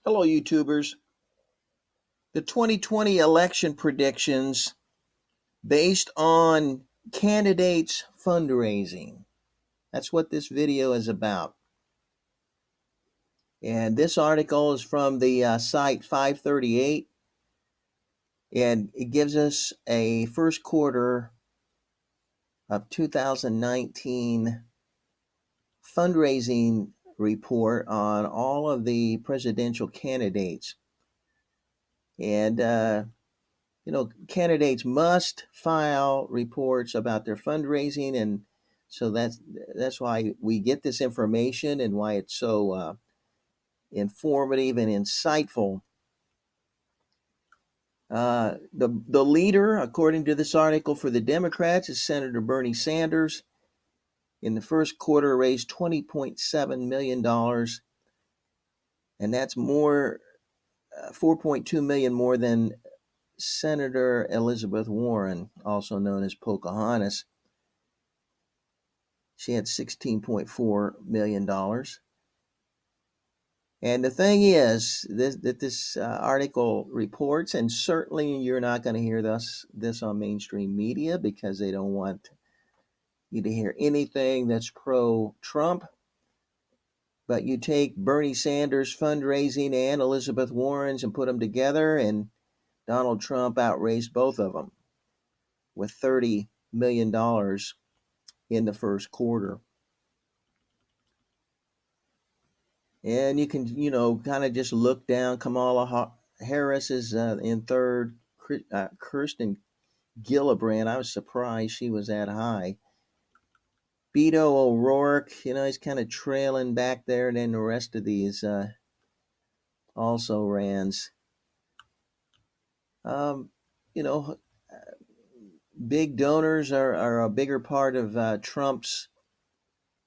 Hello, YouTubers. The 2020 election predictions based on candidates' fundraising. That's what this video is about. And this article is from the site 538, and it gives us a first quarter of 2019 fundraising report on all of the presidential candidates. And candidates must file reports about their fundraising, and so that's why we get this information and why it's so informative and insightful. The leader, according to this article, for the Democrats is Senator Bernie Sanders. In the first quarter, raised $20.7 million, and that's more, 4.2 million more than Senator Elizabeth Warren, also known as Pocahontas. She had $16.4 million. And the thing is that this article reports, and certainly you're not going to hear this on mainstream media because they don't want you to hear anything that's pro-Trump. But you take Bernie Sanders' fundraising and Elizabeth Warren's and put them together, and Donald Trump outraised both of them with $30 million in the first quarter. And you can, kind of just look down. Kamala Harris is in third. Kirsten Gillibrand, I was surprised she was that high. Beto ORourke, he's kind of trailing back there. And then the rest of these also rans. Um, you know, big donors are a bigger part of Trump's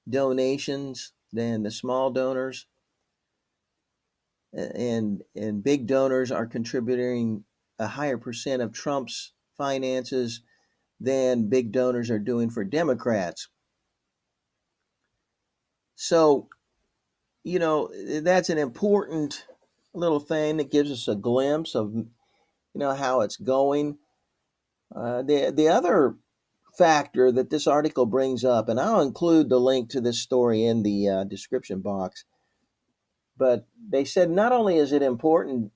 donations than the small donors. And big donors are contributing a higher percent of Trump's finances than big donors are doing for Democrats. So, that's an important little thing that gives us a glimpse of, how it's going. The other factor that this article brings up, and I'll include the link to this story in the description box, but they said not only is it important,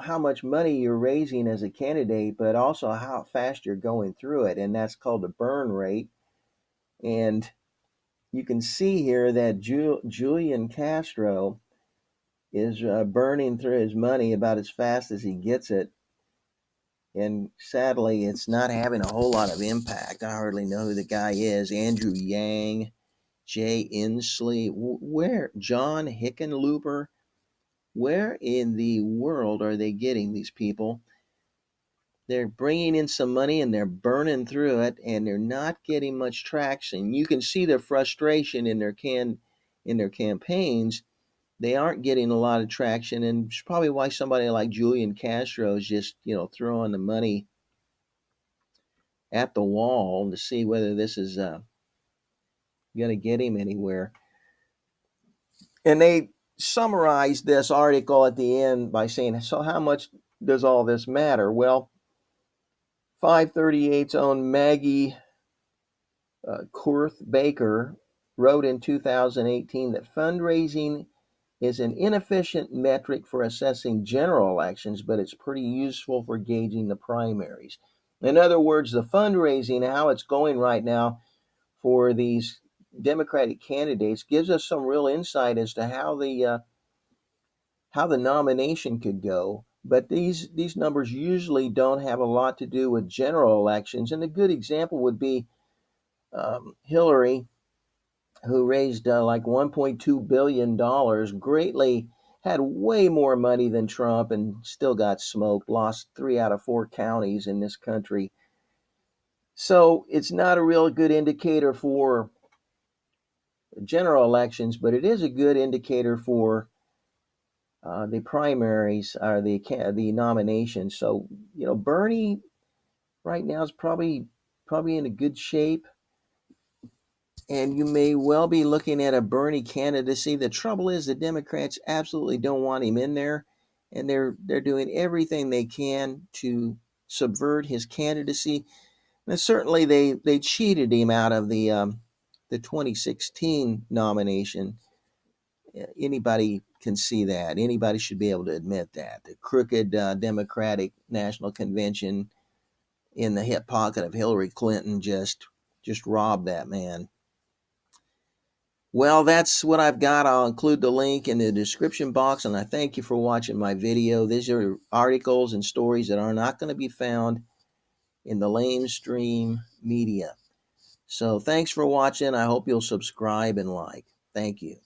how much money you're raising as a candidate, but also how fast you're going through it. And that's called the burn rate. And you can see here that Julian Castro is burning through his money about as fast as he gets it. And sadly, it's not having a whole lot of impact. I hardly know who the guy is. Andrew Yang, Jay Inslee, where John Hickenlooper. Where in the world are they getting these people? They're bringing in some money and they're burning through it, and they're not getting much traction. You can see their frustration in their campaigns. They aren't getting a lot of traction, and it's probably why somebody like Julian Castro is just throwing the money at the wall to see whether this is going to get him anywhere. And they summarized this article at the end by saying, so how much does all this matter? Well, 538's own Maggie Kurth Baker wrote in 2018 that fundraising is an inefficient metric for assessing general elections, but it's pretty useful for gauging the primaries. In other words, the fundraising, how it's going right now for these Democratic candidates, gives us some real insight as to how the nomination could go. But these numbers usually don't have a lot to do with general elections. And a good example would be Hillary, who raised like $1.2 billion, greatly had way more money than Trump and still got smoked, lost 3 out of 4 counties in this country. So it's not a real good indicator for general elections, but it is a good indicator for the primaries or the nominations. So Bernie right now is probably in a good shape, and you may well be looking at a Bernie candidacy. The trouble is the Democrats absolutely don't want him in there, and they're doing everything they can to subvert his candidacy. And certainly they cheated him out of the 2016 nomination. Anybody can see that. Anybody should be able to admit that. The crooked Democratic National Convention in the hip pocket of Hillary Clinton just robbed that man. Well, that's what I've got. I'll include the link in the description box, and I thank you for watching my video. These are articles and stories that are not going to be found in the mainstream media. So thanks for watching. I hope you'll subscribe and like. Thank you.